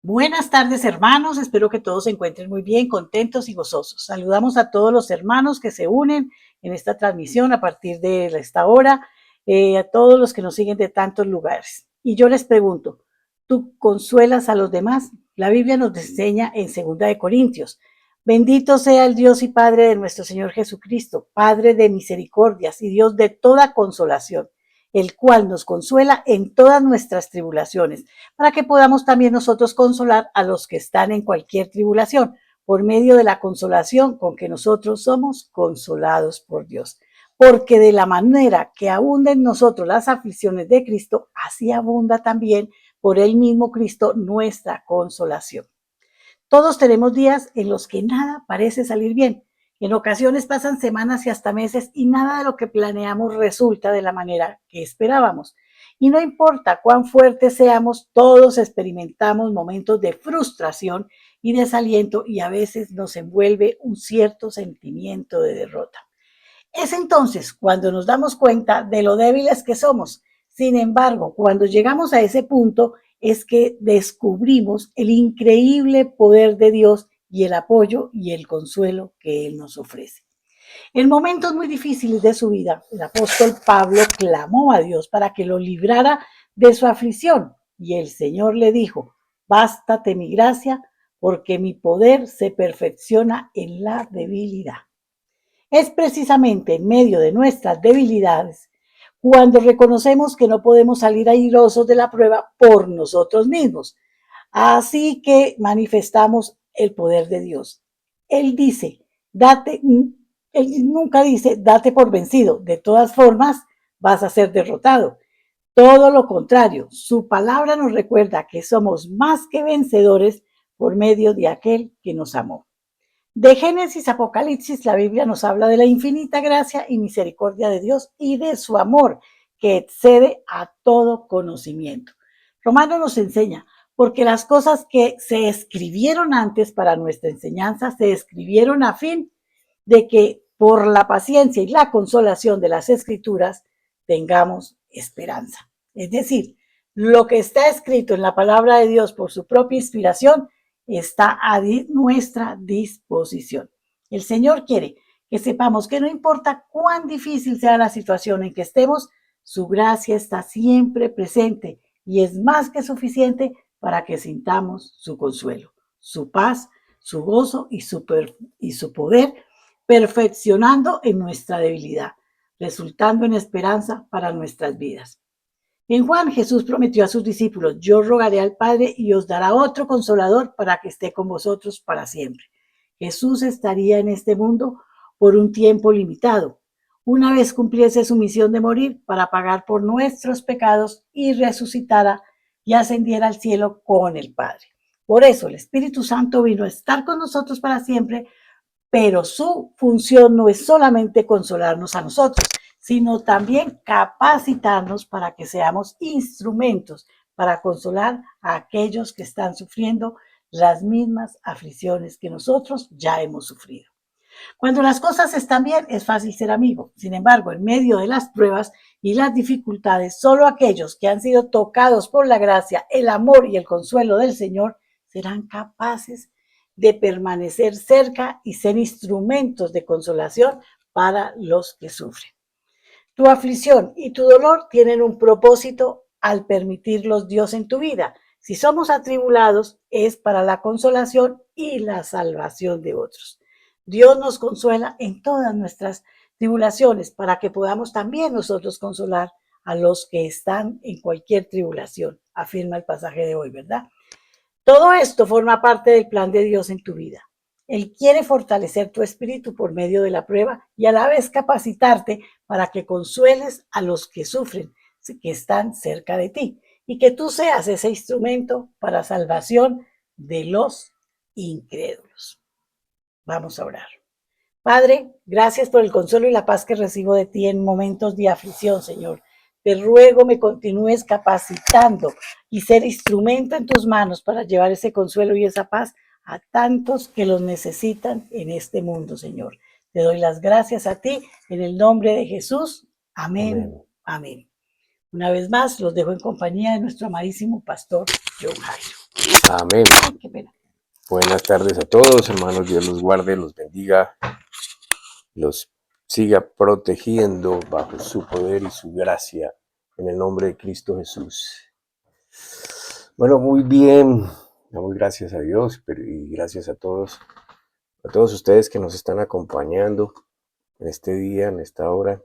Buenas tardes, hermanos. Espero que todos se encuentren muy bien, contentos y gozosos. Saludamos a todos los hermanos que se unen en esta transmisión a partir de esta hora, a todos los que nos siguen de tantos lugares. Y yo les pregunto, ¿tú consuelas a los demás? La Biblia nos enseña en 2 Corintios: bendito sea el Dios y Padre de nuestro Señor Jesucristo, Padre de misericordias y Dios de toda consolación, el cual nos consuela en todas nuestras tribulaciones, para que podamos también nosotros consolar a los que están en cualquier tribulación, por medio de la consolación con que nosotros somos consolados por Dios. Porque de la manera que abunda en nosotros las aflicciones de Cristo, así abunda también por el mismo Cristo nuestra consolación. Todos tenemos días en los que nada parece salir bien. En ocasiones pasan semanas y hasta meses y nada de lo que planeamos resulta de la manera que esperábamos. Y no importa cuán fuertes seamos, todos experimentamos momentos de frustración y desaliento, y a veces nos envuelve un cierto sentimiento de derrota. Es entonces cuando nos damos cuenta de lo débiles que somos. Sin embargo, cuando llegamos a ese punto es que descubrimos el increíble poder de Dios y el apoyo y el consuelo que Él nos ofrece. En momentos muy difíciles de su vida, el apóstol Pablo clamó a Dios para que lo librara de su aflicción, y el Señor le dijo: bástate mi gracia, porque mi poder se perfecciona en la debilidad. Es precisamente en medio de nuestras debilidades cuando reconocemos que no podemos salir airosos de la prueba por nosotros mismos. Así que manifestamos el poder de Dios. Él dice, él nunca dice, date por vencido. De todas formas, vas a ser derrotado. Todo lo contrario, su palabra nos recuerda que somos más que vencedores por medio de aquel que nos amó. De Génesis a Apocalipsis, la Biblia nos habla de la infinita gracia y misericordia de Dios y de su amor que excede a todo conocimiento. Romano nos enseña, porque las cosas que se escribieron antes para nuestra enseñanza se escribieron a fin de que por la paciencia y la consolación de las Escrituras tengamos esperanza. Es decir, lo que está escrito en la palabra de Dios por su propia inspiración está a nuestra disposición. El Señor quiere que sepamos que no importa cuán difícil sea la situación en que estemos, su gracia está siempre presente y es más que suficiente para que sintamos su consuelo, su paz, su gozo y su poder, perfeccionando en nuestra debilidad, resultando en esperanza para nuestras vidas. En Juan, Jesús prometió a sus discípulos: yo rogaré al Padre y os dará otro consolador para que esté con vosotros para siempre. Jesús estaría en este mundo por un tiempo limitado, una vez cumpliese su misión de morir para pagar por nuestros pecados y resucitara y ascendiera al cielo con el Padre. Por eso el Espíritu Santo vino a estar con nosotros para siempre, pero su función no es solamente consolarnos a nosotros, sino también capacitarnos para que seamos instrumentos para consolar a aquellos que están sufriendo las mismas aflicciones que nosotros ya hemos sufrido. Cuando las cosas están bien, es fácil ser amigo. Sin embargo, en medio de las pruebas y las dificultades, solo aquellos que han sido tocados por la gracia, el amor y el consuelo del Señor serán capaces de permanecer cerca y ser instrumentos de consolación para los que sufren. Tu aflicción y tu dolor tienen un propósito al permitirlos Dios en tu vida. Si somos atribulados, es para la consolación y la salvación de otros. Dios nos consuela en todas nuestras tribulaciones para que podamos también nosotros consolar a los que están en cualquier tribulación, afirma el pasaje de hoy, ¿verdad? Todo esto forma parte del plan de Dios en tu vida. Él quiere fortalecer tu espíritu por medio de la prueba y a la vez capacitarte para que consueles a los que sufren, que están cerca de ti, y que tú seas ese instrumento para salvación de los incrédulos. Vamos a orar. Padre, gracias por el consuelo y la paz que recibo de ti en momentos de aflicción, Señor. Te ruego me continúes capacitando y ser instrumento en tus manos para llevar ese consuelo y esa paz a tantos que los necesitan en este mundo, Señor. Te doy las gracias a ti en el nombre de Jesús. Amén. Amén. Una vez más, los dejo en compañía de nuestro amadísimo pastor John Jairo. Amén. Qué pena. Buenas tardes a todos, hermanos. Dios los guarde, los bendiga, los siga protegiendo bajo su poder y su gracia en el nombre de Cristo Jesús. Bueno, muy bien. Damos gracias a Dios y gracias a todos ustedes que nos están acompañando en este día, en esta hora,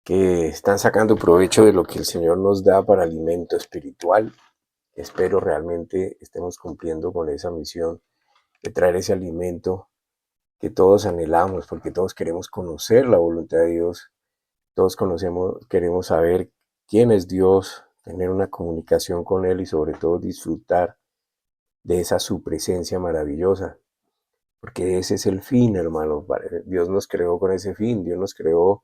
que están sacando provecho de lo que el Señor nos da para alimento espiritual. Espero realmente estemos cumpliendo con esa misión de traer ese alimento que todos anhelamos, porque todos queremos conocer la voluntad de Dios, todos queremos saber quién es Dios, tener una comunicación con Él y sobre todo disfrutar de esa su presencia maravillosa, porque ese es el fin, hermano. Dios nos creó con ese fin, Dios nos creó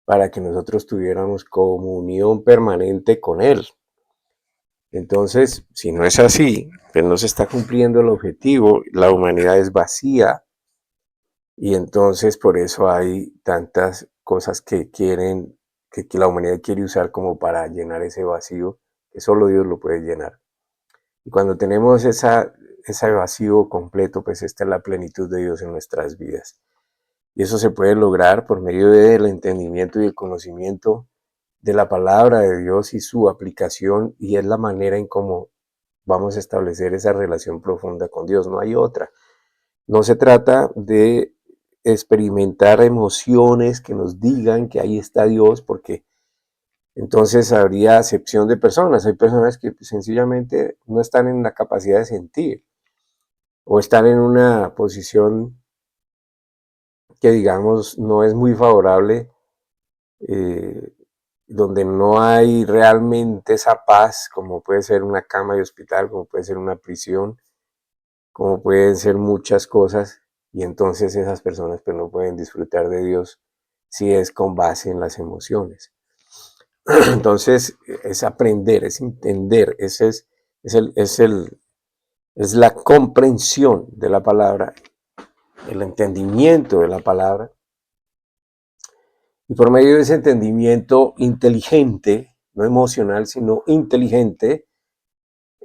para que nosotros tuviéramos comunión permanente con Él. Entonces, si no es así, pues no se está cumpliendo el objetivo, la humanidad es vacía y entonces por eso hay tantas cosas que la humanidad quiere usar como para llenar ese vacío, que solo Dios lo puede llenar. Y cuando tenemos ese vacío completo, pues esta es la plenitud de Dios en nuestras vidas. Y eso se puede lograr por medio del entendimiento y el conocimiento de la palabra de Dios y su aplicación, y es la manera en cómo vamos a establecer esa relación profunda con Dios. No hay otra. No se trata de experimentar emociones que nos digan que ahí está Dios, porque entonces habría acepción de personas. Hay personas que sencillamente no están en la capacidad de sentir o están en una posición que, digamos, no es muy favorable, donde no hay realmente esa paz, como puede ser una cama de hospital, como puede ser una prisión, como pueden ser muchas cosas, y entonces esas personas pues no pueden disfrutar de Dios si es con base en las emociones. Entonces es aprender, es entender, es la comprensión de la palabra, el entendimiento de la palabra, y por medio de ese entendimiento inteligente, no emocional, sino inteligente,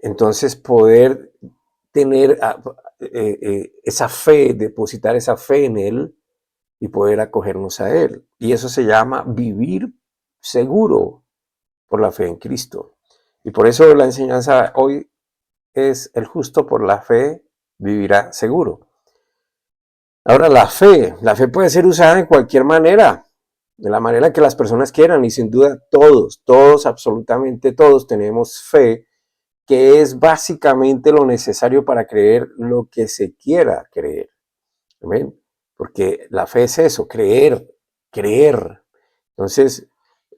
entonces poder tener esa fe, depositar esa fe en Él y poder acogernos a Él. Y eso se llama vivir seguro por la fe en Cristo. Y por eso la enseñanza hoy es: el justo por la fe vivirá seguro. Ahora, la fe puede ser usada en cualquier manera, de la manera que las personas quieran, y sin duda todos, absolutamente todos tenemos fe, que es básicamente lo necesario para creer lo que se quiera creer. ¿Amén? Porque la fe es eso, creer. Entonces,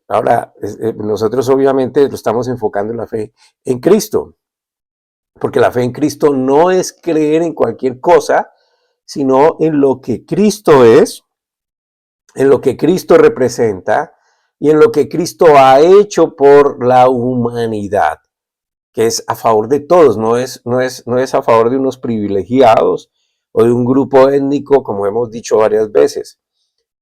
ahora nosotros obviamente lo estamos enfocando en la fe en Cristo, porque la fe en Cristo no es creer en cualquier cosa, sino en lo que Cristo es, en lo que Cristo representa y en lo que Cristo ha hecho por la humanidad, que es a favor de todos, no es a favor de unos privilegiados o de un grupo étnico, como hemos dicho varias veces.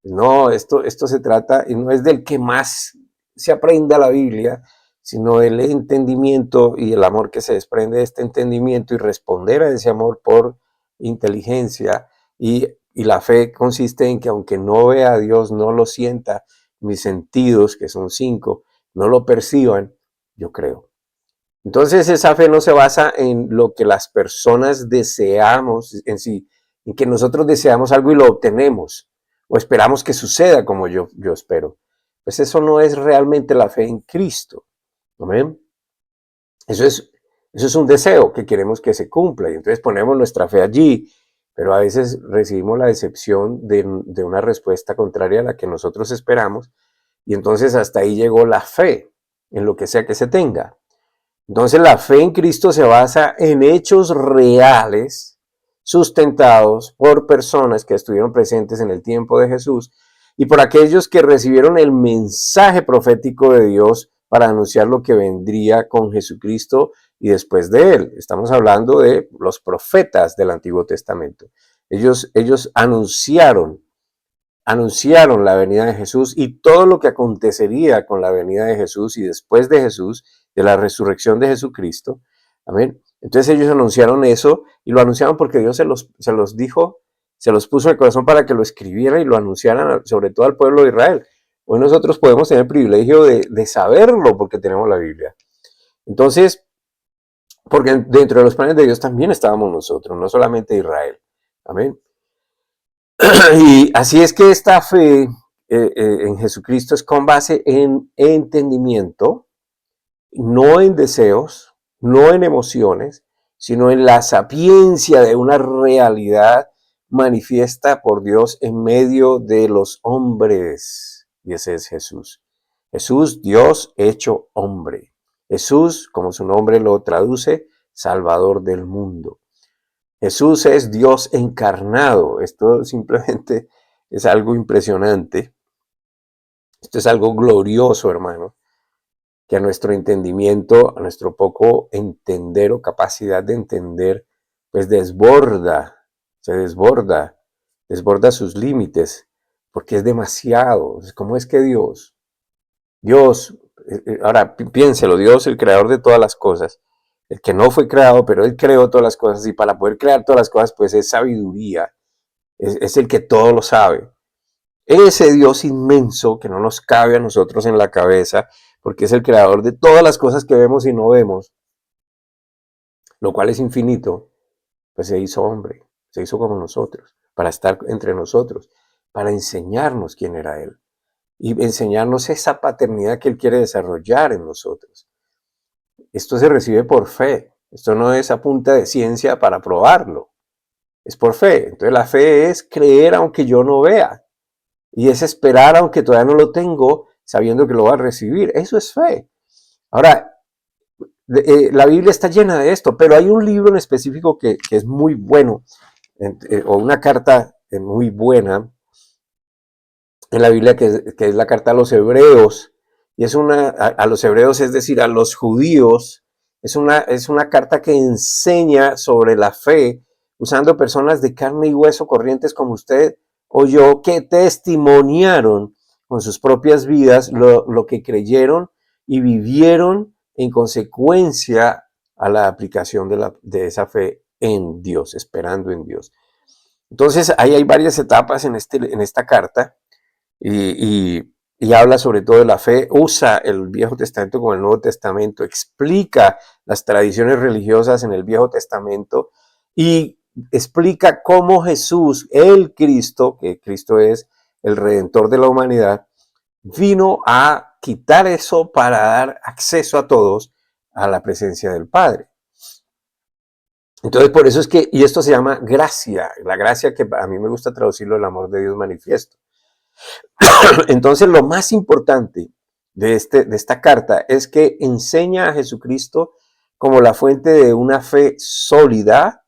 No, esto se trata, y no es del que más se aprenda la Biblia, sino del entendimiento y el amor que se desprende de este entendimiento, y responder a ese amor por inteligencia. Y la fe consiste en que aunque no vea a Dios, no lo sienta, mis sentidos, que son 5, no lo perciban, yo creo. Entonces esa fe no se basa en lo que las personas deseamos en sí, en que nosotros deseamos algo y lo obtenemos, o esperamos que suceda como yo espero. Pues eso no es realmente la fe en Cristo. ¿Amén? Eso es un deseo que queremos que se cumpla, y entonces ponemos nuestra fe allí, pero a veces recibimos la decepción de una respuesta contraria a la que nosotros esperamos, y entonces hasta ahí llegó la fe, en lo que sea que se tenga. Entonces la fe en Cristo se basa en hechos reales, sustentados por personas que estuvieron presentes en el tiempo de Jesús y por aquellos que recibieron el mensaje profético de Dios para anunciar lo que vendría con Jesucristo y después de él. Estamos hablando de los profetas del Antiguo Testamento. Ellos anunciaron la venida de Jesús y todo lo que acontecería con la venida de Jesús y después de Jesús, de la resurrección de Jesucristo. Amén. Entonces ellos anunciaron eso y lo anunciaron porque Dios se los dijo, se los puso en el corazón para que lo escribieran y lo anunciaran sobre todo al pueblo de Israel. Hoy nosotros podemos tener el privilegio de saberlo porque tenemos la Biblia. Entonces, porque dentro de los planes de Dios también estábamos nosotros, no solamente Israel. Amén. Y así es que esta fe en Jesucristo es con base en entendimiento, no en deseos, no en emociones, sino en la sapiencia de una realidad manifiesta por Dios en medio de los hombres. Y ese es Jesús. Jesús, Dios hecho hombre. Jesús, como su nombre lo traduce, Salvador del mundo. Jesús es Dios encarnado. Esto simplemente es algo impresionante. Esto es algo glorioso, hermano, que a nuestro entendimiento, a nuestro poco entender o capacidad de entender, pues se desborda sus límites, porque es demasiado. ¿Cómo es que Dios, ahora piénselo, Dios, el creador de todas las cosas, el que no fue creado, pero Él creó todas las cosas, y para poder crear todas las cosas, pues es sabiduría, es el que todo lo sabe. Ese Dios inmenso que no nos cabe a nosotros en la cabeza, porque es el creador de todas las cosas que vemos y no vemos, lo cual es infinito, pues se hizo hombre, se hizo como nosotros, para estar entre nosotros, para enseñarnos quién era Él y enseñarnos esa paternidad que Él quiere desarrollar en nosotros. Esto se recibe por fe, esto no es a punta de ciencia para probarlo, es por fe. Entonces la fe es creer aunque yo no vea. Y es esperar aunque todavía no lo tengo, sabiendo que lo va a recibir. Eso es fe. Ahora, la Biblia está llena de esto, pero hay un libro en específico que es muy bueno, o una carta muy buena en la Biblia, que es la carta a los hebreos. Y es a los hebreos, es decir, a los judíos. Es una carta que enseña sobre la fe, usando personas de carne y hueso corrientes como usted o yo, que testimoniaron con sus propias vidas lo que creyeron y vivieron en consecuencia a la aplicación de esa fe en Dios, esperando en Dios. Entonces, ahí hay varias etapas en esta carta y habla sobre todo de la fe, usa el Viejo Testamento como el Nuevo Testamento, explica las tradiciones religiosas en el Viejo Testamento y explica cómo Jesús, el Cristo, que Cristo es el Redentor de la humanidad, vino a quitar eso para dar acceso a todos a la presencia del Padre. Entonces, por eso es que, y esto se llama gracia, la gracia que a mí me gusta traducirlo, el amor de Dios manifiesto. Entonces, lo más importante de esta carta es que enseña a Jesucristo como la fuente de una fe sólida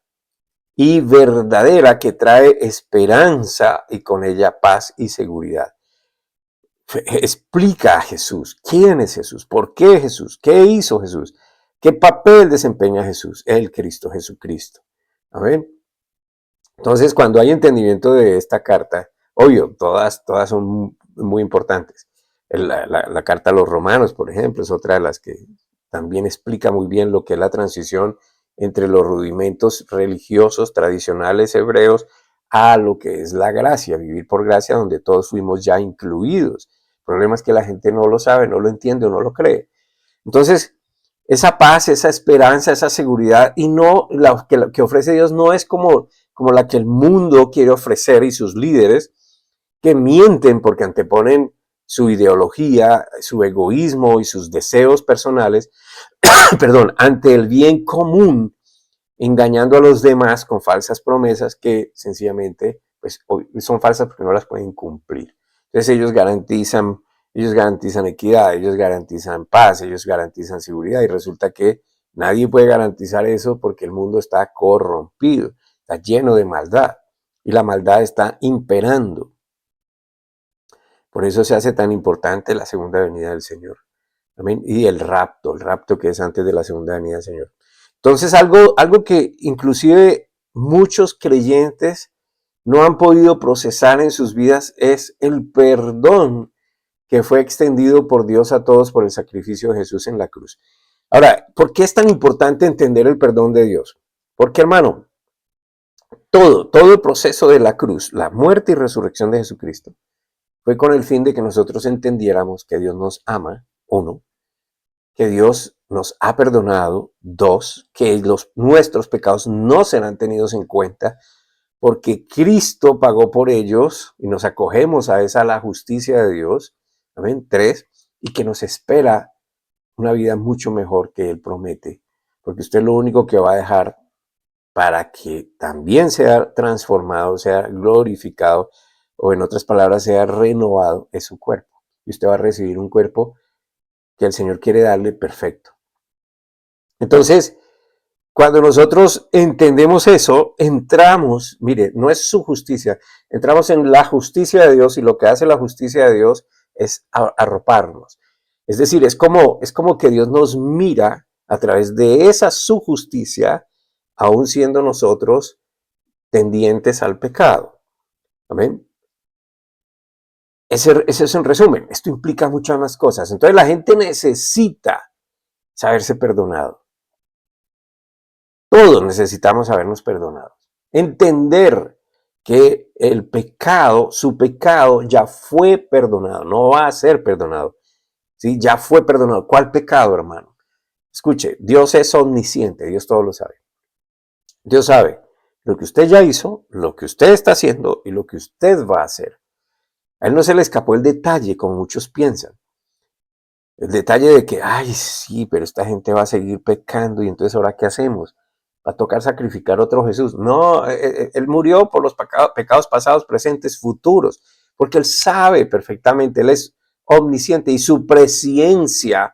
y verdadera que trae esperanza y con ella paz y seguridad. Explica a Jesús, quién es Jesús, por qué Jesús, qué hizo Jesús, qué papel desempeña Jesús, el Cristo, Jesucristo. Amén. Entonces, cuando hay entendimiento de esta carta, obvio, todas son muy importantes. La carta a los romanos, por ejemplo, es otra de las que también explica muy bien lo que es la transición entre los rudimentos religiosos tradicionales hebreos a lo que es la gracia, vivir por gracia, donde todos fuimos ya incluidos. El problema es que la gente no lo sabe, no lo entiende o no lo cree. Entonces, esa paz, esa esperanza, esa seguridad, y no la que ofrece Dios no es como la que el mundo quiere ofrecer y sus líderes, que mienten porque anteponen su ideología, su egoísmo y sus deseos personales, perdón, ante el bien común, engañando a los demás con falsas promesas que sencillamente pues, son falsas porque no las pueden cumplir. Entonces ellos garantizan equidad, ellos garantizan paz, ellos garantizan seguridad y resulta que nadie puede garantizar eso porque el mundo está corrompido, está lleno de maldad y la maldad está imperando. Por eso se hace tan importante la segunda venida del Señor. Amén. Y el rapto que es antes de la segunda venida del Señor. Entonces, algo que inclusive muchos creyentes no han podido procesar en sus vidas es el perdón que fue extendido por Dios a todos por el sacrificio de Jesús en la cruz. Ahora, ¿por qué es tan importante entender el perdón de Dios? Porque, hermano, todo el proceso de la cruz, la muerte y resurrección de Jesucristo, fue con el fin de que nosotros entendiéramos que Dios nos ama, uno, que Dios nos ha perdonado, dos, que nuestros pecados no serán tenidos en cuenta, porque Cristo pagó por ellos y nos acogemos a esa la justicia de Dios. Amén. Tres, y que nos espera una vida mucho mejor que Él promete, porque usted lo único que va a dejar para que también sea transformado, sea glorificado, o en otras palabras, sea renovado, es su cuerpo. Y usted va a recibir un cuerpo que el Señor quiere darle perfecto. Entonces, cuando nosotros entendemos eso, entramos, mire, no es su justicia, entramos en la justicia de Dios y lo que hace la justicia de Dios es arroparnos. Es decir, es como que Dios nos mira a través de esa su justicia, aún siendo nosotros tendientes al pecado. Amén. Ese es un resumen. Esto implica muchas más cosas. Entonces la gente necesita saberse perdonado. Todos necesitamos sabernos perdonados. Entender que el pecado, su pecado ya fue perdonado, no va a ser perdonado. ¿Sí? Ya fue perdonado. ¿Cuál pecado, hermano? Escuche, Dios es omnisciente, Dios todo lo sabe. Dios sabe lo que usted ya hizo, lo que usted está haciendo y lo que usted va a hacer. A él no se le escapó el detalle, como muchos piensan. El detalle de que, ay, sí, pero esta gente va a seguir pecando y entonces ahora ¿qué hacemos? Va a tocar sacrificar otro Jesús. No, él murió por los pecados pasados, presentes, futuros, porque él sabe perfectamente, él es omnisciente y su presciencia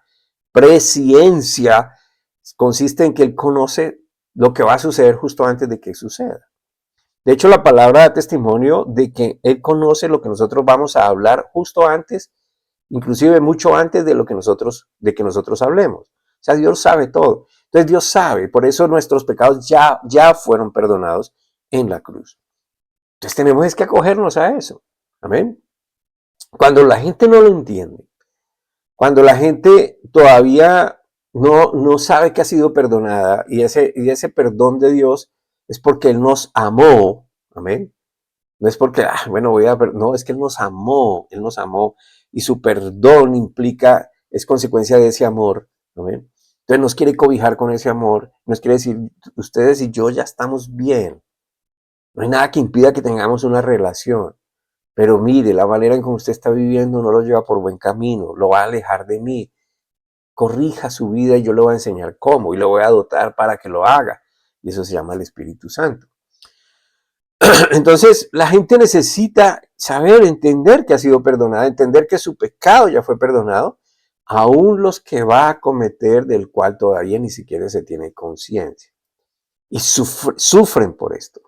consiste en que él conoce lo que va a suceder justo antes de que suceda. De hecho, la palabra da testimonio de que él conoce lo que nosotros vamos a hablar justo antes, inclusive mucho antes de que nosotros hablemos. O sea, Dios sabe todo. Entonces Dios sabe, por eso nuestros pecados ya fueron perdonados en la cruz. Entonces tenemos que acogernos a eso. Amén. Cuando la gente no lo entiende, cuando la gente todavía no sabe que ha sido perdonada y ese perdón de Dios es porque Él nos amó. Amén. No es porque, bueno, no, es que Él nos amó y su perdón es consecuencia de ese amor, ¿no ven? Entonces nos quiere cobijar con ese amor, nos quiere decir, ustedes y yo ya estamos bien, no hay nada que impida que tengamos una relación, pero mire, la manera en que usted está viviendo no lo lleva por buen camino, lo va a alejar de mí, corrija su vida y yo le voy a enseñar cómo y lo voy a dotar para que lo haga, y eso se llama el Espíritu Santo. Entonces, la gente necesita saber, entender que ha sido perdonada, entender que su pecado ya fue perdonado, aún los que va a cometer del cual todavía ni siquiera se tiene conciencia. Y sufren por esto,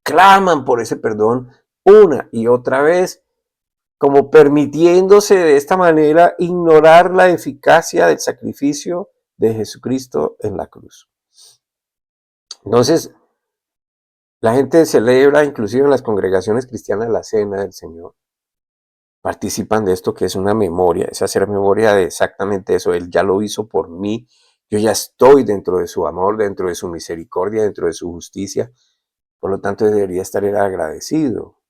claman por ese perdón una y otra vez, como permitiéndose de esta manera ignorar la eficacia del sacrificio de Jesucristo en la cruz. Entonces, la gente celebra, inclusive en las congregaciones cristianas, la cena del Señor. Participan de esto que es una memoria, es hacer memoria de exactamente eso. Él ya lo hizo por mí. Yo ya estoy dentro de su amor, dentro de su misericordia, dentro de su justicia. Por lo tanto, debería estar agradecido,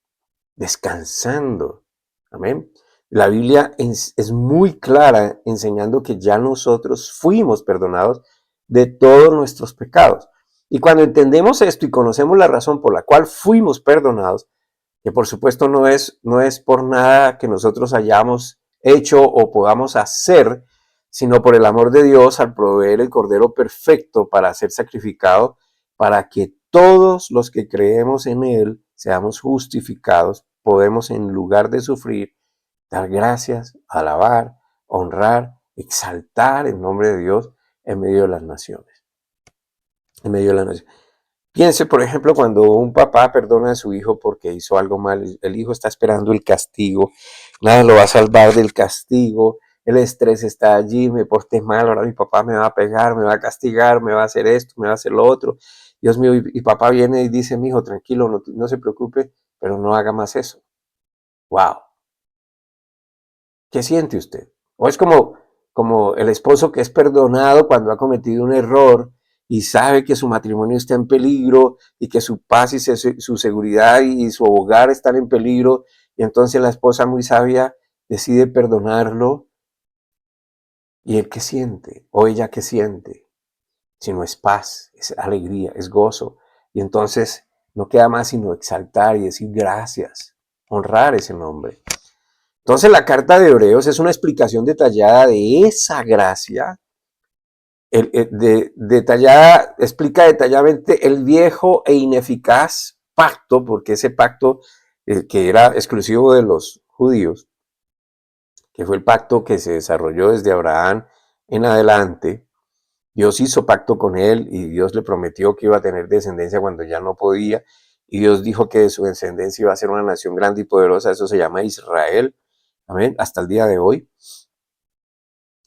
descansando. Amén. La Biblia es muy clara enseñando que ya nosotros fuimos perdonados de todos nuestros pecados. Y cuando entendemos esto y conocemos la razón por la cual fuimos perdonados, que por supuesto no es por nada que nosotros hayamos hecho o podamos hacer, sino por el amor de Dios al proveer el Cordero perfecto para ser sacrificado, para que todos los que creemos en Él seamos justificados, podemos en lugar de sufrir, dar gracias, alabar, honrar, exaltar el nombre de Dios en medio de las naciones. En medio de las naciones. Piense, por ejemplo, cuando un papá perdona a su hijo porque hizo algo mal, el hijo está esperando el castigo, nada lo va a salvar del castigo, el estrés está allí, me porté mal, ahora mi papá me va a pegar, me va a castigar, me va a hacer esto, me va a hacer lo otro. Dios mío, y papá viene y dice, mi hijo, tranquilo, no se preocupe, pero no haga más eso. Wow. ¿Qué siente usted? O es como como el esposo que es perdonado cuando ha cometido un error y sabe que su matrimonio está en peligro y que su paz y su seguridad y su hogar están en peligro, y entonces la esposa muy sabia decide perdonarlo. ¿Y él qué siente? ¿O ella qué siente? Si no es paz, es alegría, es gozo. Y entonces no queda más sino exaltar y decir gracias, honrar ese nombre. Entonces la carta de Hebreos es una explicación detallada de esa gracia, detallada, explica detalladamente el viejo e ineficaz pacto, porque ese pacto que era exclusivo de los judíos, que fue el pacto que se desarrolló desde Abraham en adelante. Dios hizo pacto con él y Dios le prometió que iba a tener descendencia cuando ya no podía. Y Dios dijo que de su descendencia iba a ser una nación grande y poderosa. Eso se llama Israel. Amén. Hasta el día de hoy.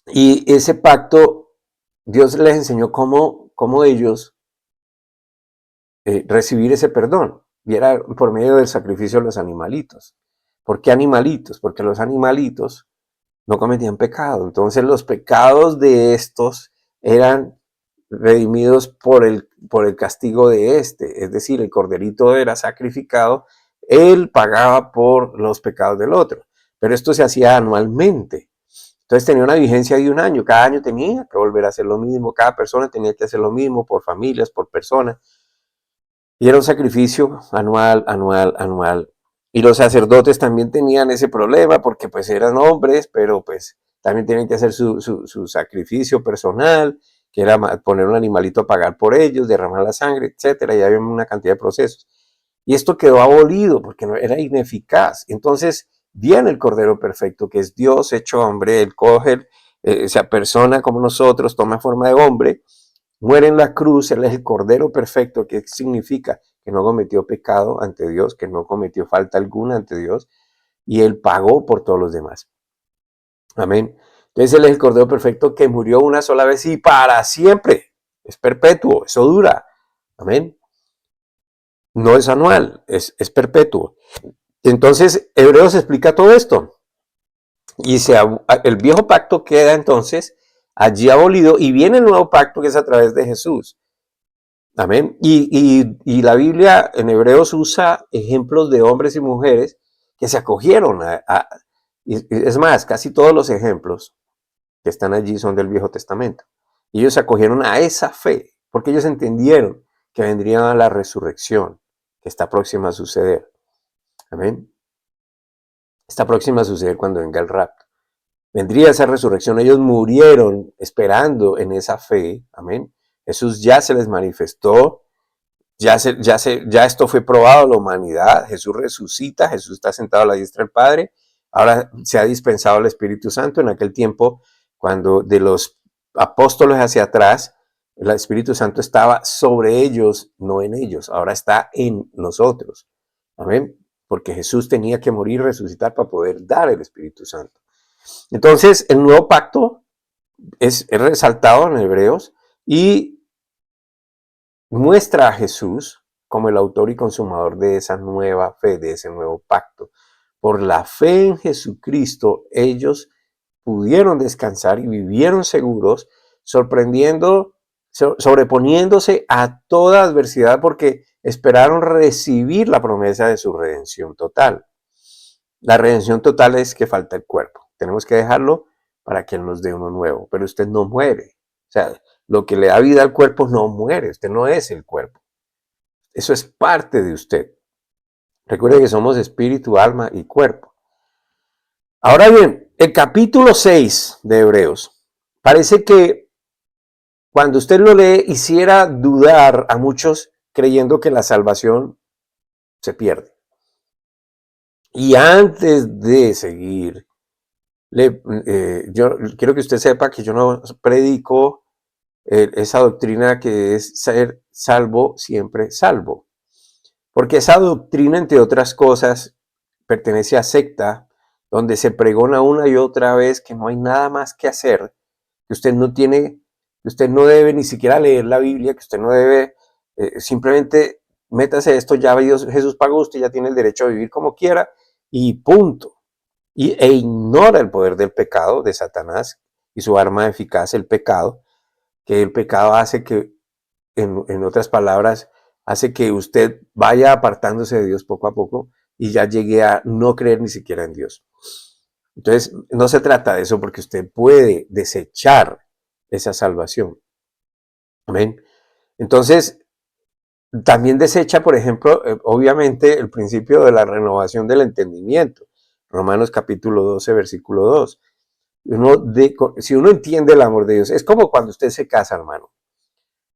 Y ese pacto, Dios les enseñó cómo ellos recibir ese perdón. Y era por medio del sacrificio de los animalitos. ¿Por qué animalitos? Porque los animalitos no cometían pecado. Entonces los pecados de estos eran redimidos por el castigo de este. Es decir, el corderito era sacrificado, él pagaba por los pecados del otro. Pero esto se hacía anualmente. Entonces tenía una vigencia de un año. Cada año tenía que volver a hacer lo mismo. Cada persona tenía que hacer lo mismo por familias, por personas. Y era un sacrificio anual, anual, anual. Y los sacerdotes también tenían ese problema porque pues eran hombres, pero pues también tenían que hacer su sacrificio personal, que era poner un animalito a pagar por ellos, derramar la sangre, etcétera. Y había una cantidad de procesos. Y esto quedó abolido porque no, era ineficaz. Entonces viene el Cordero Perfecto, que es Dios hecho hombre. Él coge, se apersona como nosotros, toma forma de hombre, muere en la cruz. Él es el Cordero Perfecto, que significa que no cometió pecado ante Dios, que no cometió falta alguna ante Dios, y Él pagó por todos los demás. Amén. Entonces Él es el Cordero Perfecto que murió una sola vez y para siempre. Es perpetuo, eso dura. Amén. No es anual, es perpetuo. Entonces Hebreos explica todo esto. Y el viejo pacto queda entonces allí abolido y viene el nuevo pacto que es a través de Jesús. Amén. Y la Biblia en Hebreos usa ejemplos de hombres y mujeres que se acogieron es más, casi todos los ejemplos que están allí son del Viejo Testamento. Y ellos se acogieron a esa fe, porque ellos entendieron que vendría la resurrección, que está próxima a suceder. Amén. Está próxima a suceder cuando venga el rapto. Vendría esa resurrección. Ellos murieron esperando en esa fe. Amén. Jesús ya se les manifestó. Ya esto fue probado a la humanidad. Jesús resucita, Jesús está sentado a la diestra del Padre. Ahora se ha dispensado el Espíritu Santo. En aquel tiempo, cuando de los apóstoles hacia atrás, el Espíritu Santo estaba sobre ellos, no en ellos. Ahora está en nosotros. Amén. Porque Jesús tenía que morir y resucitar para poder dar el Espíritu Santo. Entonces, el nuevo pacto es resaltado en Hebreos y muestra a Jesús como el autor y consumador de esa nueva fe, de ese nuevo pacto. Por la fe en Jesucristo, ellos pudieron descansar y vivieron seguros, sobreponiéndose a toda adversidad porque esperaron recibir la promesa de su redención total. La redención total es que falta el cuerpo. Tenemos que dejarlo para que Él nos dé uno nuevo, pero usted no muere. O sea, lo que le da vida al cuerpo no muere, usted no es el cuerpo. Eso es parte de usted. Recuerde que somos espíritu, alma y cuerpo. Ahora bien, el capítulo 6 de Hebreos parece que cuando usted lo lee hiciera dudar a muchos creyendo que la salvación se pierde. Y antes de seguir, yo quiero que usted sepa que yo no predico esa doctrina que es ser salvo, siempre salvo. Porque esa doctrina, entre otras cosas, pertenece a secta, donde se pregona una y otra vez que no hay nada más que hacer, que usted no tiene, que usted no debe ni siquiera leer la Biblia, que usted no debe, simplemente métase esto, ya Jesús pagó, usted ya tiene el derecho a vivir como quiera y punto. E ignora el poder del pecado de Satanás y su arma eficaz, el pecado, que el pecado hace que, en otras palabras, hace que usted vaya apartándose de Dios poco a poco y ya llegue a no creer ni siquiera en Dios. Entonces, no se trata de eso porque usted puede desechar esa salvación. Amén. Entonces, también desecha, por ejemplo, obviamente el principio de la renovación del entendimiento. Romanos capítulo 12, versículo 2. Si uno entiende el amor de Dios, es como cuando usted se casa, hermano,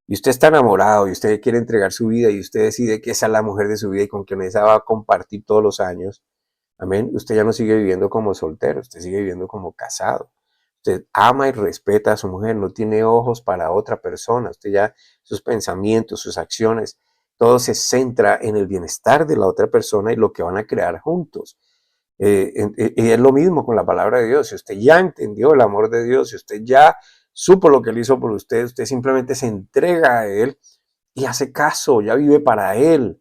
y usted está enamorado y usted quiere entregar su vida y usted decide que esa es la mujer de su vida y con quien esa va a compartir todos los años. Amén. Usted ya no sigue viviendo como soltero, usted sigue viviendo como casado. Usted ama y respeta a su mujer, no tiene ojos para otra persona. Usted ya, sus pensamientos, sus acciones, todo se centra en el bienestar de la otra persona y lo que van a crear juntos. Y es lo mismo con la palabra de Dios. Si usted ya entendió el amor de Dios, si usted ya supo lo que Él hizo por usted, usted simplemente se entrega a Él y hace caso, ya vive para Él.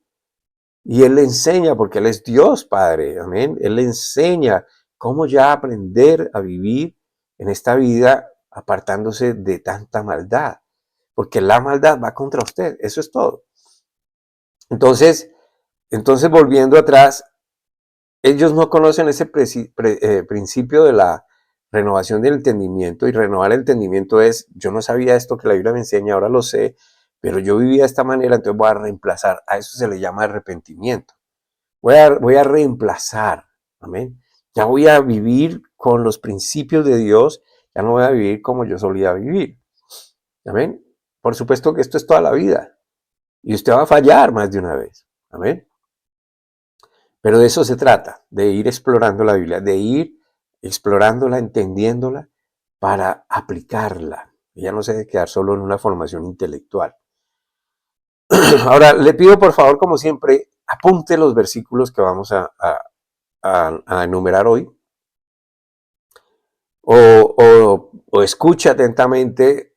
Y Él le enseña, porque Él es Dios, Padre, amén. Él le enseña cómo ya aprender a vivir en esta vida apartándose de tanta maldad, porque la maldad va contra usted, eso es todo. Entonces volviendo atrás, ellos no conocen ese principio de la renovación del entendimiento, y renovar el entendimiento es, yo no sabía esto que la Biblia me enseña, ahora lo sé, pero yo vivía de esta manera, entonces voy a reemplazar. A eso se le llama arrepentimiento. Voy a reemplazar, amén. Ya voy a vivir con los principios de Dios, ya no voy a vivir como yo solía vivir, amén. Por supuesto que esto es toda la vida, y usted va a fallar más de una vez, amén. Pero de eso se trata, de ir explorando la Biblia, de ir explorándola, entendiéndola, para aplicarla. Ya no se debe quedar solo en una formación intelectual. Ahora, le pido por favor, como siempre, apunte los versículos que vamos a enumerar hoy, o escuche atentamente,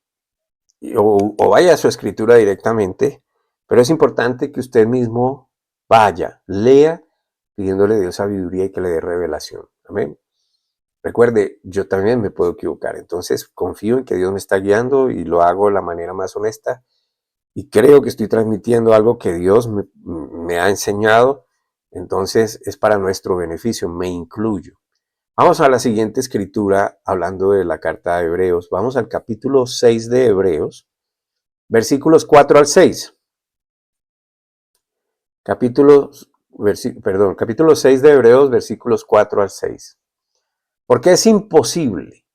o vaya a su escritura directamente, pero es importante que usted mismo vaya, lea, pidiéndole a Dios sabiduría y que le dé revelación. Amén. Recuerde, yo también me puedo equivocar, entonces confío en que Dios me está guiando y lo hago de la manera más honesta, y creo que estoy transmitiendo algo que Dios me ha enseñado, entonces es para nuestro beneficio, me incluyo. Vamos a la siguiente escritura, hablando de la carta de Hebreos. Vamos al capítulo 6 de Hebreos, versículos 4 al 6. Capítulo 6 de Hebreos, versículos 4 al 6. Porque es imposible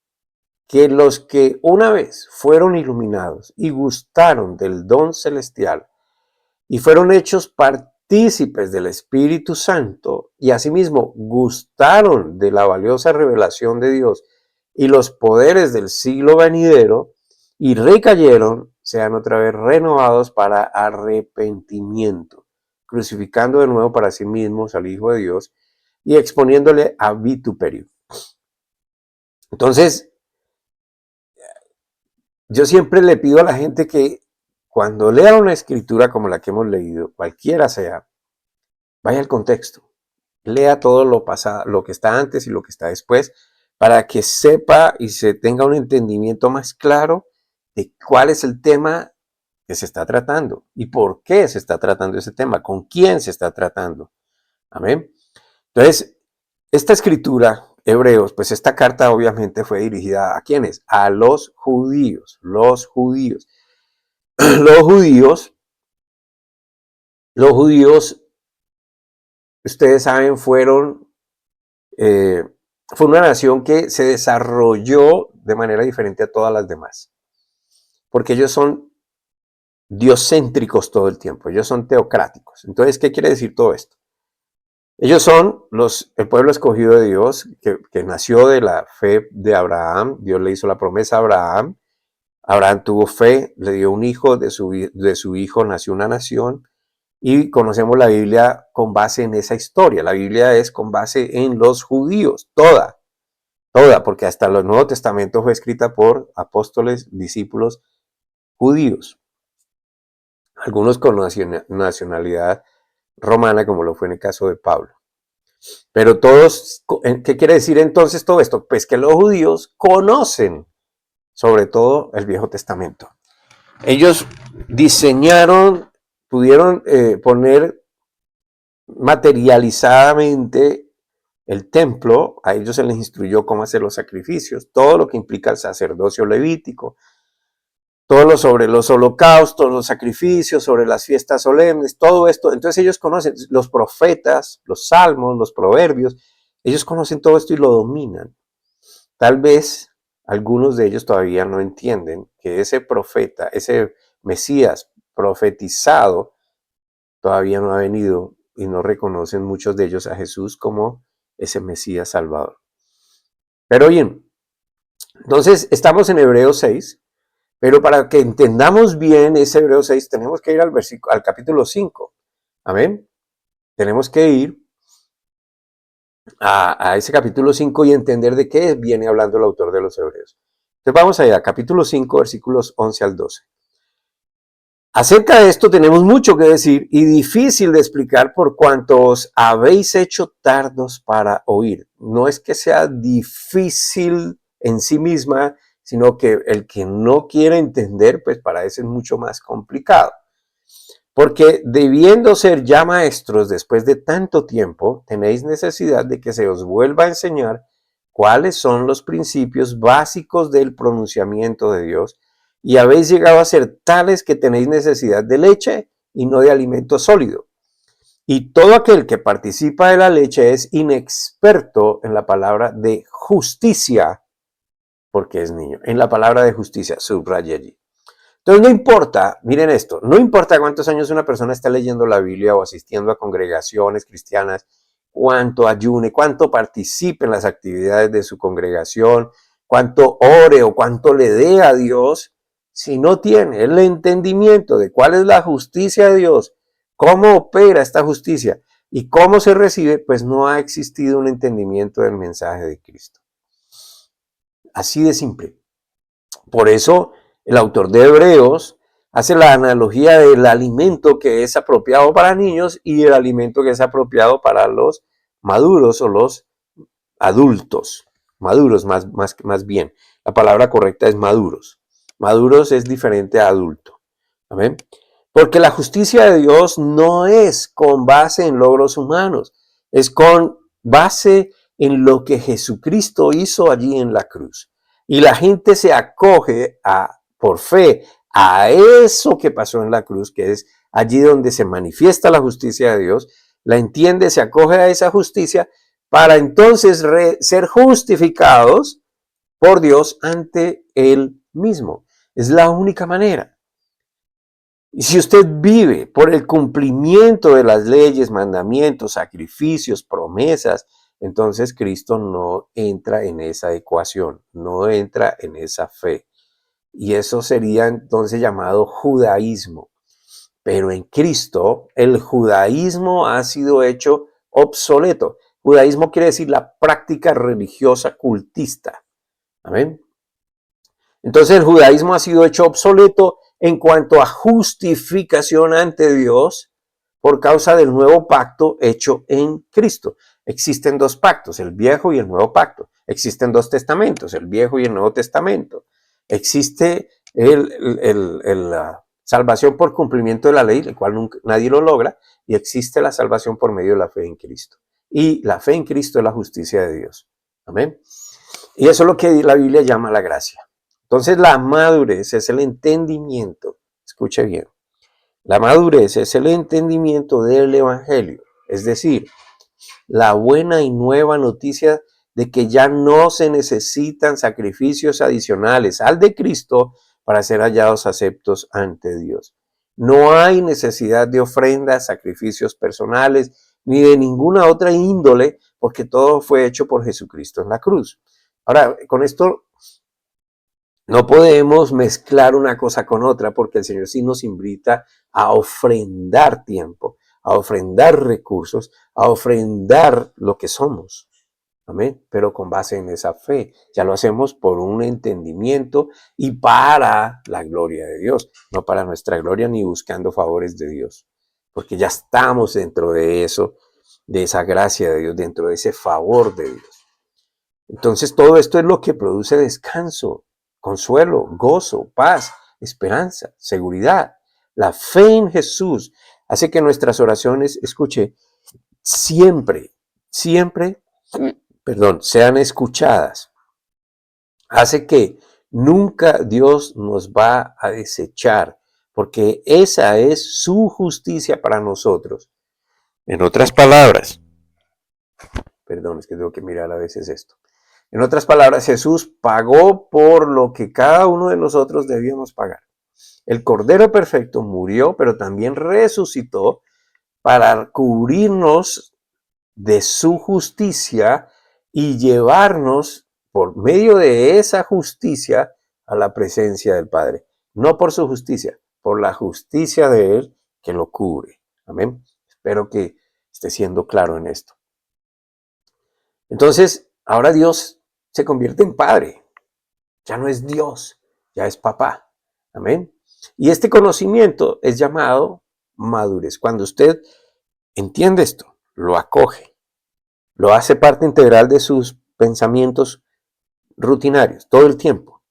que los que una vez fueron iluminados y gustaron del don celestial y fueron hechos partícipes del Espíritu Santo y asimismo gustaron de la valiosa revelación de Dios y los poderes del siglo venidero y recayeron, sean otra vez renovados para arrepentimiento, crucificando de nuevo para sí mismos al Hijo de Dios y exponiéndole a vituperio. Entonces, yo siempre le pido a la gente que cuando lea una escritura como la que hemos leído, cualquiera sea, vaya al contexto, lea todo lo pasado, lo que está antes y lo que está después, para que sepa y se tenga un entendimiento más claro de cuál es el tema que se está tratando y por qué se está tratando ese tema, con quién se está tratando. Amén. Entonces, esta escritura, Hebreos, pues esta carta obviamente fue dirigida ¿a quiénes? A los judíos, los judíos. Los judíos, ustedes saben, fue una nación que se desarrolló de manera diferente a todas las demás, porque ellos son diocéntricos todo el tiempo, ellos son teocráticos. Entonces, ¿qué quiere decir todo esto? Ellos son el pueblo escogido de Dios, que nació de la fe de Abraham. Dios le hizo la promesa a Abraham. Abraham tuvo fe, le dio un hijo, de su hijo nació una nación, y conocemos la Biblia con base en esa historia. La Biblia es con base en los judíos, toda, porque hasta el Nuevo Testamento fue escrita por apóstoles, discípulos judíos, algunos con nacionalidad romana, como lo fue en el caso de Pablo. Pero todos, ¿qué quiere decir entonces todo esto? Pues que los judíos conocen sobre todo el Viejo Testamento. Ellos diseñaron, pudieron poner materializadamente el templo, a ellos se les instruyó cómo hacer los sacrificios, todo lo que implica el sacerdocio levítico, todo lo sobre los holocaustos, los sacrificios, sobre las fiestas solemnes, todo esto. Entonces ellos conocen los profetas, los salmos, los proverbios, ellos conocen todo esto y lo dominan. Tal vez algunos de ellos todavía no entienden que ese profeta, ese Mesías profetizado, todavía no ha venido y no reconocen muchos de ellos a Jesús como ese Mesías Salvador. Pero bien, entonces estamos en Hebreos 6, pero para que entendamos bien ese Hebreos 6 tenemos que ir al capítulo 5. Amén. Tenemos que ir a ese capítulo 5 y entender de qué viene hablando el autor de los Hebreos. Entonces vamos allá, capítulo 5, versículos 11 al 12. Acerca de esto tenemos mucho que decir y difícil de explicar por cuanto os habéis hecho tardos para oír. No es que sea difícil en sí misma, sino que el que no quiere entender, pues para eso es mucho más complicado. Porque debiendo ser ya maestros después de tanto tiempo, tenéis necesidad de que se os vuelva a enseñar cuáles son los principios básicos del pronunciamiento de Dios, y habéis llegado a ser tales que tenéis necesidad de leche y no de alimento sólido. Y todo aquel que participa de la leche es inexperto en la palabra de justicia, porque es niño. En la palabra de justicia, subraya allí. Entonces no importa, miren esto, no importa cuántos años una persona está leyendo la Biblia o asistiendo a congregaciones cristianas, cuánto ayune, cuánto participe en las actividades de su congregación, cuánto ore o cuánto le dé a Dios, si no tiene el entendimiento de cuál es la justicia de Dios, cómo opera esta justicia y cómo se recibe, pues no ha existido un entendimiento del mensaje de Cristo. Así de simple. Por eso el autor de Hebreos hace la analogía del alimento que es apropiado para niños y el alimento que es apropiado para los maduros o los adultos. Maduros más bien. La palabra correcta es maduros. Maduros es diferente a adulto. ¿Amén? Porque la justicia de Dios no es con base en logros humanos, es con base en lo que Jesucristo hizo allí en la cruz. Y la gente se acoge por fe a eso que pasó en la cruz, que es allí donde se manifiesta la justicia de Dios, la entiende, se acoge a esa justicia para entonces ser justificados por Dios ante Él mismo. Es la única manera. Y si usted vive por el cumplimiento de las leyes, mandamientos, sacrificios, promesas, entonces Cristo no entra en esa ecuación, no entra en esa fe. Y eso sería entonces llamado judaísmo. Pero en Cristo el judaísmo ha sido hecho obsoleto. Judaísmo quiere decir la práctica religiosa cultista. Amén. Entonces el judaísmo ha sido hecho obsoleto en cuanto a justificación ante Dios por causa del nuevo pacto hecho en Cristo. Existen dos pactos, el viejo y el nuevo pacto. Existen dos testamentos, el viejo y el nuevo testamento. Existe la salvación por cumplimiento de la ley, el cual nadie lo logra, y existe la salvación por medio de la fe en Cristo. Y la fe en Cristo es la justicia de Dios. Amén. Y eso es lo que la Biblia llama la gracia. Entonces la madurez es el entendimiento, escuche bien, la madurez es el entendimiento del evangelio, es decir, la buena y nueva noticia de que ya no se necesitan sacrificios adicionales al de Cristo para ser hallados aceptos ante Dios. No hay necesidad de ofrendas, sacrificios personales, ni de ninguna otra índole, porque todo fue hecho por Jesucristo en la cruz. Ahora, con esto no podemos mezclar una cosa con otra, porque el Señor sí nos invita a ofrendar tiempo, a ofrendar recursos, a ofrendar lo que somos. Amén. Pero con base en esa fe. Ya lo hacemos por un entendimiento y para la gloria de Dios, no para nuestra gloria ni buscando favores de Dios. Porque ya estamos dentro de eso, de esa gracia de Dios, dentro de ese favor de Dios. Entonces todo esto es lo que produce descanso. consuelo, gozo, paz, esperanza, seguridad. La fe en Jesús hace que nuestras oraciones, escuche, siempre, siempre, sean escuchadas. Hace que nunca Dios nos va a desechar, porque esa es su justicia para nosotros. En otras palabras, perdón, es que tengo que mirar a veces esto. En otras palabras, Jesús pagó por lo que cada uno de nosotros debíamos pagar. El Cordero Perfecto murió, pero también resucitó para cubrirnos de su justicia y llevarnos por medio de esa justicia a la presencia del Padre. No por su justicia, por la justicia de Él que lo cubre. Amén. Espero que esté siendo claro en esto. Entonces, ahora Dios se convierte en Padre. Ya no es Dios, ya es papá. Amén. Y este conocimiento es llamado madurez. Cuando usted entiende esto, lo acoge, lo hace parte integral de sus pensamientos rutinarios, todo el tiempo.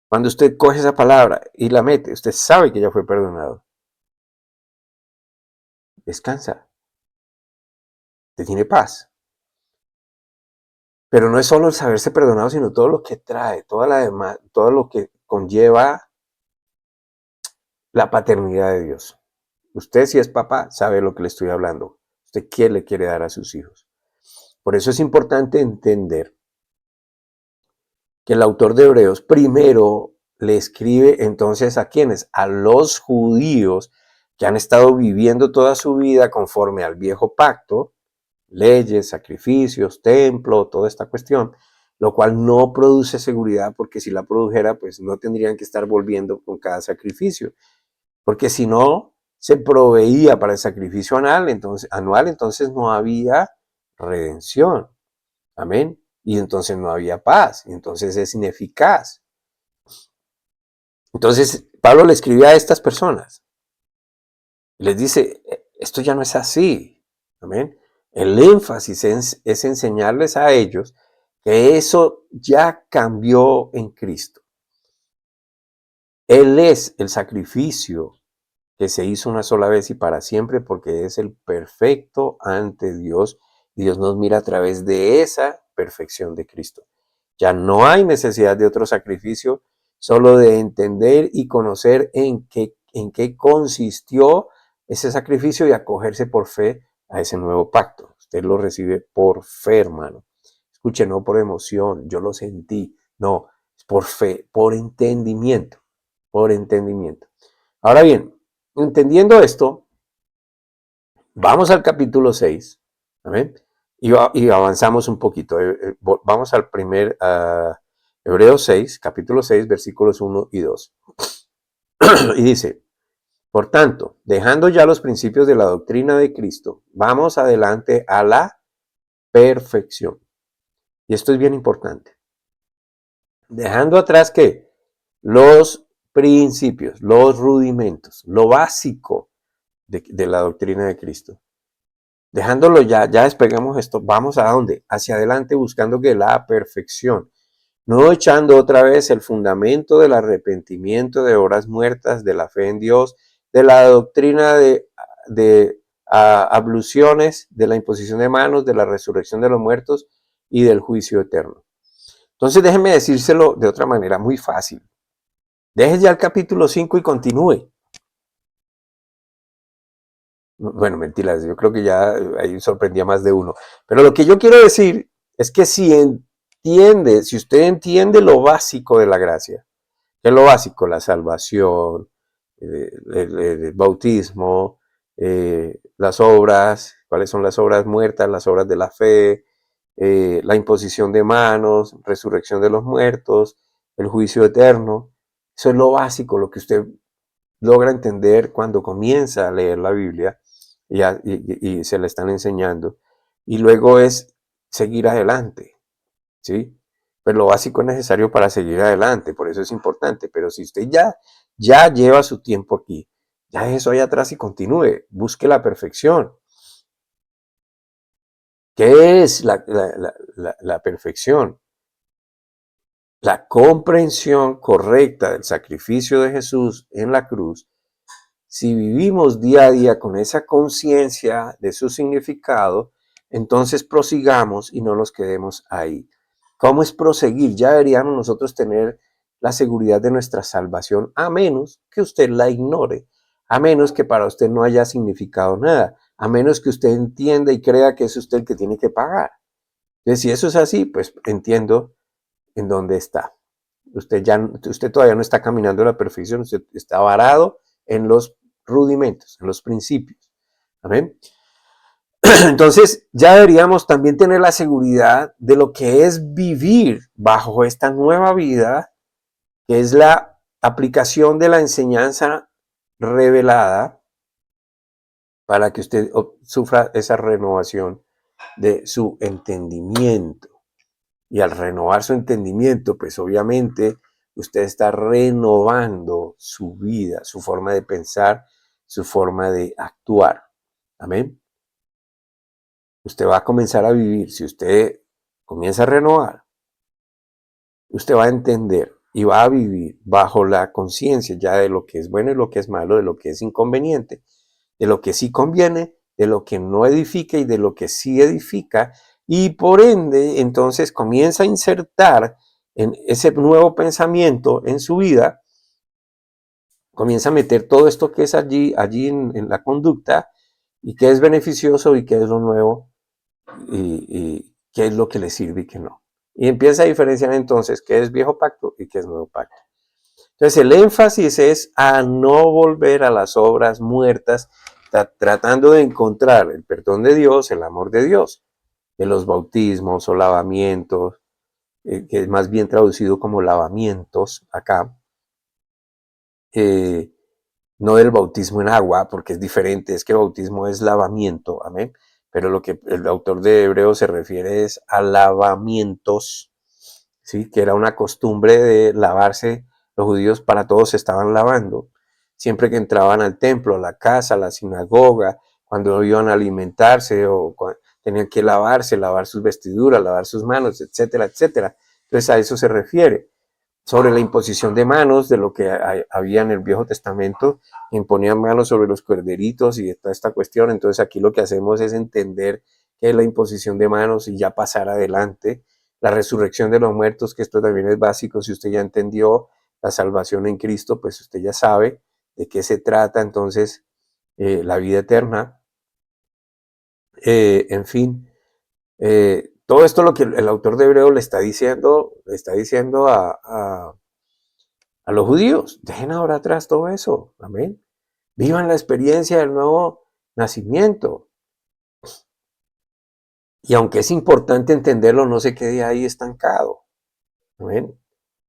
Cuando usted coge esa palabra y la mete, usted sabe que ya fue perdonado. Descansa. Te tiene paz. Pero no es solo el saberse perdonado, sino todo lo que trae, todo lo que conlleva la paternidad de Dios. Usted, si es papá, sabe lo que le estoy hablando. Usted qué le quiere dar a sus hijos. Por eso es importante entender que el autor de Hebreos primero le escribe entonces a quienes, a los judíos que han estado viviendo toda su vida conforme al viejo pacto, leyes, sacrificios, templo, toda esta cuestión, lo cual no produce seguridad, porque si la produjera, pues no tendrían que estar volviendo con cada sacrificio, porque si no se proveía para el sacrificio anual, entonces no había redención. Amén. Y entonces no había paz, y entonces es ineficaz. Entonces Pablo le escribe a estas personas y les dice, esto ya no es así. Amén. El énfasis es enseñarles a ellos que eso ya cambió en Cristo. Él es el sacrificio que se hizo una sola vez y para siempre, porque es el perfecto ante Dios. Dios nos mira a través de esa perfección de Cristo. Ya no hay necesidad de otro sacrificio, solo de entender y conocer en qué consistió ese sacrificio y acogerse por fe a ese nuevo pacto. Usted lo recibe por fe, hermano. Escuche, no por emoción, yo lo sentí. No, es por fe, por entendimiento, por entendimiento. Ahora bien, entendiendo esto, vamos al capítulo 6, ¿amén? Y avanzamos un poquito. Vamos al primer Hebreos 6, capítulo 6, versículos 1 y 2. Y dice, por tanto, dejando ya los principios de la doctrina de Cristo, vamos adelante a la perfección. Y esto es bien importante. Dejando atrás, ¿qué? Los principios, los rudimentos, lo básico de la doctrina de Cristo. Dejándolo ya despegamos esto, vamos a dónde? Hacia adelante buscando que la perfección, no echando otra vez el fundamento del arrepentimiento de obras muertas, de la fe en Dios, de la doctrina de abluciones, de la imposición de manos, de la resurrección de los muertos y del juicio eterno. Entonces déjenme decírselo de otra manera muy fácil. Deje ya el capítulo 5 y continúe. Bueno, mentiras, yo creo que ya ahí sorprendía más de uno. Pero lo que yo quiero decir es que si usted entiende lo básico de la gracia, ¿qué es lo básico? La salvación, el bautismo, las obras, ¿cuáles son las obras muertas? Las obras de la fe, la imposición de manos, resurrección de los muertos, el juicio eterno. Eso es lo básico, lo que usted logra entender cuando comienza a leer la Biblia y se la están enseñando. Y luego es seguir adelante, ¿sí? Pero lo básico es necesario para seguir adelante, por eso es importante. Pero si usted ya lleva su tiempo aquí, ya eso ahí atrás y continúe, busque la perfección. ¿Qué es la perfección? la comprensión correcta del sacrificio de Jesús en la cruz, si vivimos día a día con esa conciencia de su significado, entonces prosigamos y no nos quedemos ahí. ¿Cómo es proseguir? Ya deberíamos nosotros tener la seguridad de nuestra salvación, a menos que usted la ignore, a menos que para usted no haya significado nada, a menos que usted entienda y crea que es usted el que tiene que pagar. Entonces, si eso es así, pues entiendo en dónde está. Usted todavía no está caminando a la perfección, usted está varado en los rudimentos, en los principios. ¿Amén? Entonces, ya deberíamos también tener la seguridad de lo que es vivir bajo esta nueva vida, que es la aplicación de la enseñanza revelada para que usted sufra esa renovación de su entendimiento. Y al renovar su entendimiento, pues obviamente usted está renovando su vida, su forma de pensar, su forma de actuar. Amén. Usted va a comenzar a vivir, si usted comienza a renovar, usted va a entender y va a vivir bajo la conciencia ya de lo que es bueno y lo que es malo, de lo que es inconveniente, de lo que sí conviene, de lo que no edifica y de lo que sí edifica, y por ende entonces comienza a insertar en ese nuevo pensamiento en su vida, comienza a meter todo esto que es allí en la conducta, y qué es beneficioso y qué es lo nuevo, y qué es lo que le sirve y qué no. Y empieza a diferenciar entonces qué es viejo pacto y qué es nuevo pacto. Entonces el énfasis es a no volver a las obras muertas, tratando de encontrar el perdón de Dios, el amor de Dios, de los bautismos o lavamientos, que es más bien traducido como lavamientos acá, no del bautismo en agua, porque es diferente, es que bautismo es lavamiento, amén, pero lo que el autor de Hebreos se refiere es a lavamientos, ¿sí? Que era una costumbre de lavarse. Los judíos para todos se estaban lavando, siempre que entraban al templo, a la casa, a la sinagoga, cuando iban a alimentarse o tenían que lavarse, lavar sus vestiduras, lavar sus manos, etcétera, etcétera. Entonces a eso se refiere. Sobre la imposición de manos, de lo que había en el Viejo Testamento, imponían manos sobre los corderitos y toda esta cuestión. Entonces aquí lo que hacemos es entender qué es la imposición de manos y ya pasar adelante. La resurrección de los muertos, que esto también es básico, si usted ya entendió la salvación en Cristo, pues usted ya sabe de qué se trata entonces la vida eterna. En fin, todo esto lo que el autor de Hebreo le está diciendo a los judíos. Dejen ahora atrás todo eso. Amén. Vivan la experiencia del nuevo nacimiento. Y aunque es importante entenderlo, no se quede ahí estancado. Amén.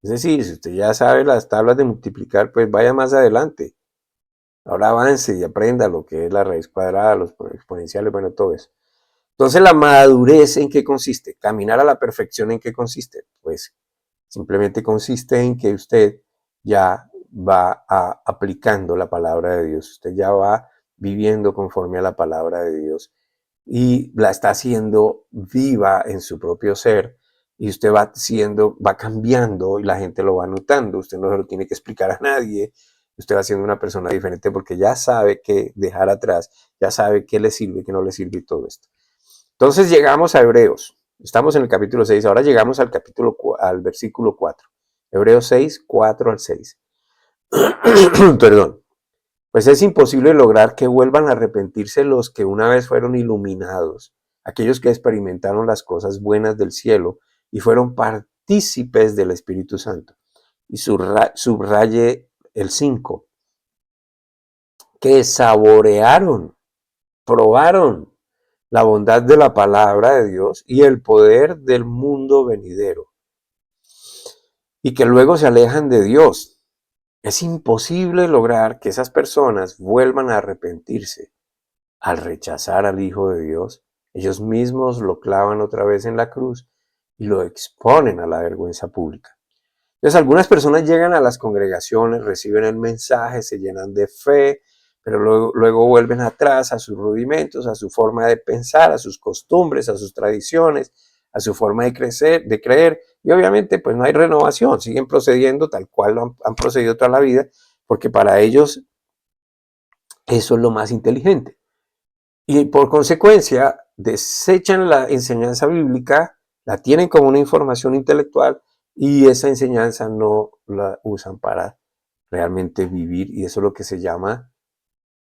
Es decir, si usted ya sabe las tablas de multiplicar, pues vaya más adelante. Ahora avance y aprenda lo que es la raíz cuadrada, los exponenciales, bueno, todo eso. Entonces, la madurez, ¿en qué consiste? Caminar a la perfección, ¿en qué consiste? Pues simplemente consiste en que usted ya va aplicando la palabra de Dios. Usted ya va viviendo conforme a la palabra de Dios y la está haciendo viva en su propio ser, y usted va cambiando y la gente lo va notando. Usted no se lo tiene que explicar a nadie. Usted va siendo una persona diferente porque ya sabe qué dejar atrás, ya sabe qué le sirve, qué no le sirve y todo esto. Entonces llegamos a Hebreos. Estamos en el capítulo 6. Ahora llegamos al versículo 4. Hebreos 6, 4 al 6. Perdón. Pues es imposible lograr que vuelvan a arrepentirse los que una vez fueron iluminados, aquellos que experimentaron las cosas buenas del cielo y fueron partícipes del Espíritu Santo. Y subraye el 5, que saborearon, probaron la bondad de la palabra de Dios y el poder del mundo venidero, y que luego se alejan de Dios. Es imposible lograr que esas personas vuelvan a arrepentirse. Al rechazar al Hijo de Dios, ellos mismos lo clavan otra vez en la cruz y lo exponen a la vergüenza pública. Entonces, algunas personas llegan a las congregaciones, reciben el mensaje, se llenan de fe, pero luego vuelven atrás a sus rudimentos, a su forma de pensar, a sus costumbres, a sus tradiciones, a su forma de creer, Y obviamente pues no hay renovación, siguen procediendo tal cual han procedido toda la vida, porque para ellos eso es lo más inteligente. Y por consecuencia desechan la enseñanza bíblica, la tienen como una información intelectual y esa enseñanza no la usan para realmente vivir, y eso es lo que se llama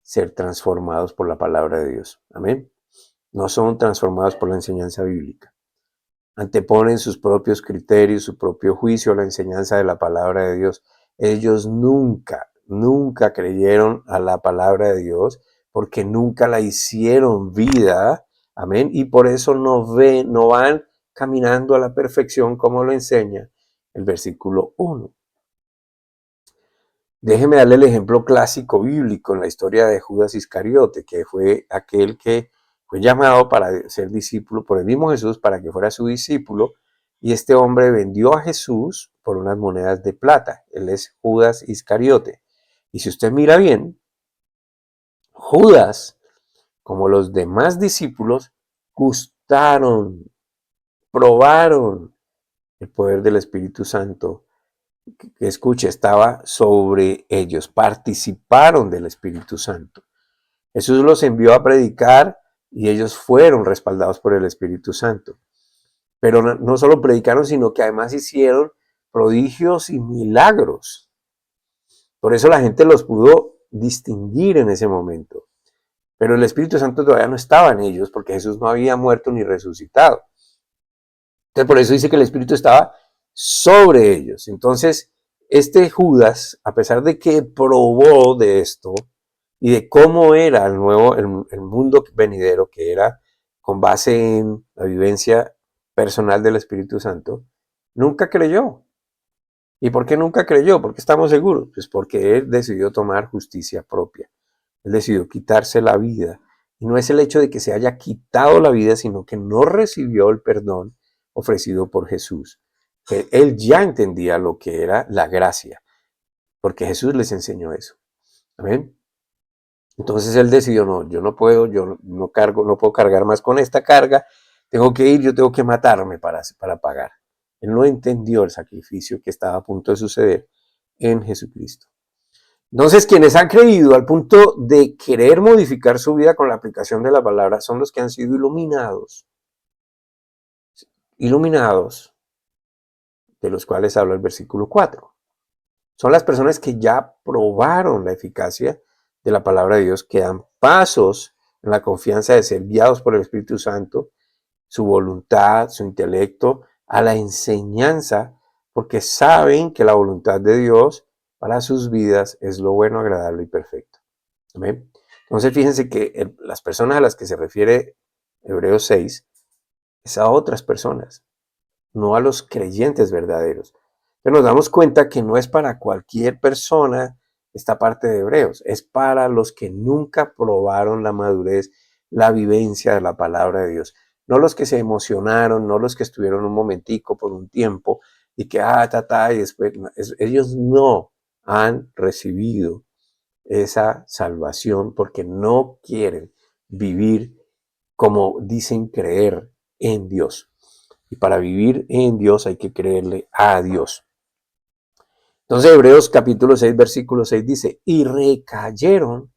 ser transformados por la palabra de Dios. Amén. No son transformados por la enseñanza bíblica. Anteponen sus propios criterios, su propio juicio a la enseñanza de la palabra de Dios. Ellos nunca creyeron a la palabra de Dios porque nunca la hicieron vida. Amén. Y por eso no van caminando a la perfección como lo enseña el versículo 1. Déjeme darle el ejemplo clásico bíblico en la historia de Judas Iscariote, que fue aquel que fue llamado para ser discípulo por el mismo Jesús, para que fuera su discípulo, y este hombre vendió a Jesús por unas monedas de plata. Él es Judas Iscariote. Y si usted mira bien, Judas, como los demás discípulos, gustaron, probaron el poder del Espíritu Santo, que escuche, estaba sobre ellos, participaron del Espíritu Santo. Jesús los envió a predicar y ellos fueron respaldados por el Espíritu Santo. Pero no solo predicaron, sino que además hicieron prodigios y milagros. Por eso la gente los pudo distinguir en ese momento. Pero el Espíritu Santo todavía no estaba en ellos porque Jesús no había muerto ni resucitado. Entonces por eso dice que el Espíritu estaba sobre ellos. Entonces este Judas, a pesar de que probó de esto y de cómo era el mundo venidero, que era con base en la vivencia personal del Espíritu Santo, nunca creyó. ¿Y por qué nunca creyó? ¿Por qué estamos seguros? Pues porque él decidió tomar justicia propia. Él decidió quitarse la vida. Y no es el hecho de que se haya quitado la vida, sino que no recibió el perdón ofrecido por Jesús. Él ya entendía lo que era la gracia, porque Jesús les enseñó eso. Amén. Entonces él decidió, no, yo no puedo, no puedo cargar más con esta carga, tengo que ir, yo tengo que matarme para pagar. Él no entendió el sacrificio que estaba a punto de suceder en Jesucristo. Entonces, quienes han creído al punto de querer modificar su vida con la aplicación de la palabra son los que han sido iluminados. Iluminados, de los cuales habla el versículo 4. Son las personas que ya probaron la eficacia de la palabra de Dios, que dan pasos en la confianza de ser guiados por el Espíritu Santo, su voluntad, su intelecto, a la enseñanza, porque saben que la voluntad de Dios para sus vidas es lo bueno, agradable y perfecto. ¿Amén? Entonces fíjense que las personas a las que se refiere Hebreos 6 es a otras personas, no a los creyentes verdaderos. Pero nos damos cuenta que no es para cualquier persona esta parte de Hebreos, es para los que nunca probaron la madurez, la vivencia de la palabra de Dios. No los que se emocionaron, no los que estuvieron un momentico por un tiempo y que, y después, ellos no han recibido esa salvación porque no quieren vivir como dicen creer en Dios. Y para vivir en Dios hay que creerle a Dios. Entonces Hebreos capítulo 6, versículo 6 dice, y recayeron,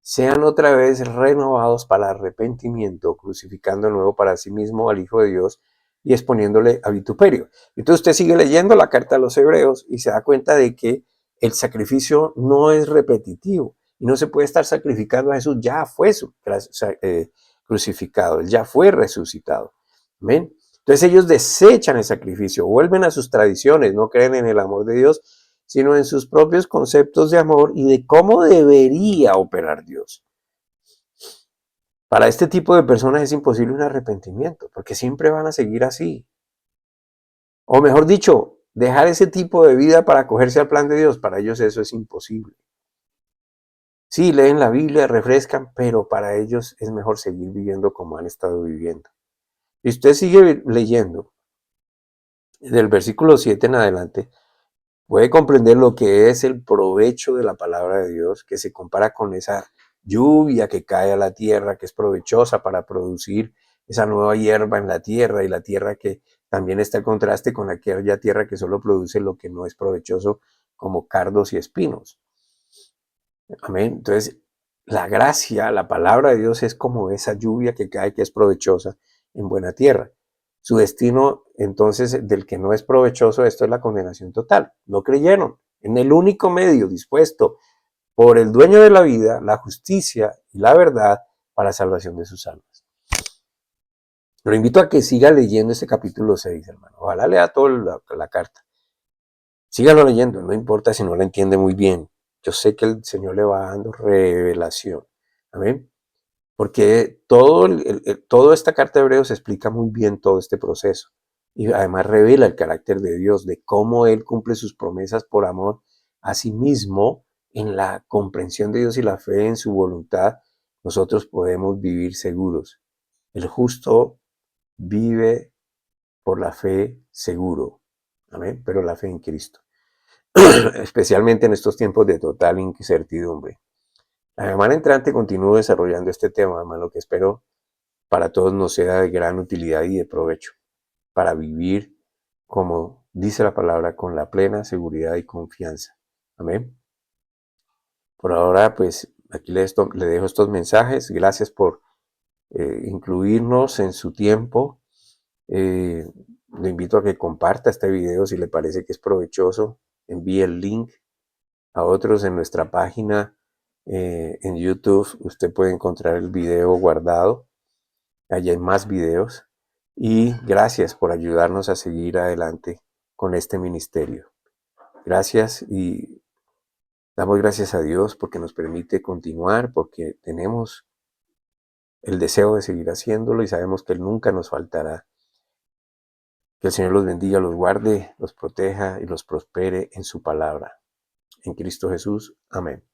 sean otra vez renovados para arrepentimiento, crucificando de nuevo para sí mismo al Hijo de Dios y exponiéndole a vituperio. Entonces usted sigue leyendo la carta a los Hebreos y se da cuenta de que el sacrificio no es repetitivo y no se puede estar sacrificando a Jesús. Ya fue crucificado, él ya fue resucitado. ¿Amén? Entonces ellos desechan el sacrificio, vuelven a sus tradiciones, no creen en el amor de Dios, sino en sus propios conceptos de amor y de cómo debería operar Dios. Para este tipo de personas es imposible un arrepentimiento, porque siempre van a seguir así. O mejor dicho, dejar ese tipo de vida para acogerse al plan de Dios, para ellos eso es imposible. Sí, leen la Biblia, refrescan, pero para ellos es mejor seguir viviendo como han estado viviendo. Y usted sigue leyendo, del versículo 7 en adelante, puede comprender lo que es el provecho de la palabra de Dios, que se compara con esa lluvia que cae a la tierra, que es provechosa para producir esa nueva hierba en la tierra y la tierra que también está el contraste con aquella tierra que solo produce lo que no es provechoso, como cardos y espinos. Amén. Entonces, la gracia, la palabra de Dios es como esa lluvia que cae, que es provechosa en buena tierra. Su destino, entonces, del que no es provechoso, esto es la condenación total. No creyeron en el único medio dispuesto por el dueño de la vida, la justicia y la verdad para salvación de sus almas. Lo invito a que siga leyendo este capítulo 6, hermano. Ojalá lea toda la carta. Sígalo leyendo, no importa si no la entiende muy bien. Yo sé que el Señor le va dando revelación. Amén. Porque toda esta carta de Hebreos explica muy bien todo este proceso. Y además revela el carácter de Dios, de cómo Él cumple sus promesas por amor a sí mismo. En la comprensión de Dios y la fe en su voluntad, nosotros podemos vivir seguros. El justo vive por la fe seguro. Amén. Pero la fe en Cristo. Especialmente en estos tiempos de total incertidumbre. La semana entrante continúo desarrollando este tema, hermano, que espero para todos nos sea de gran utilidad y de provecho, para vivir, como dice la palabra, con la plena seguridad y confianza. Amén. Por ahora, pues aquí le dejo estos mensajes. Gracias por incluirnos en su tiempo. Le invito a que comparta este video si le parece que es provechoso. Envíe el link a otros en nuestra página en YouTube. Usted puede encontrar el video guardado. Allí hay más videos. Y gracias por ayudarnos a seguir adelante con este ministerio. Gracias y damos gracias a Dios porque nos permite continuar, porque tenemos el deseo de seguir haciéndolo y sabemos que Él nunca nos faltará. Que el Señor los bendiga, los guarde, los proteja y los prospere en su palabra. En Cristo Jesús. Amén.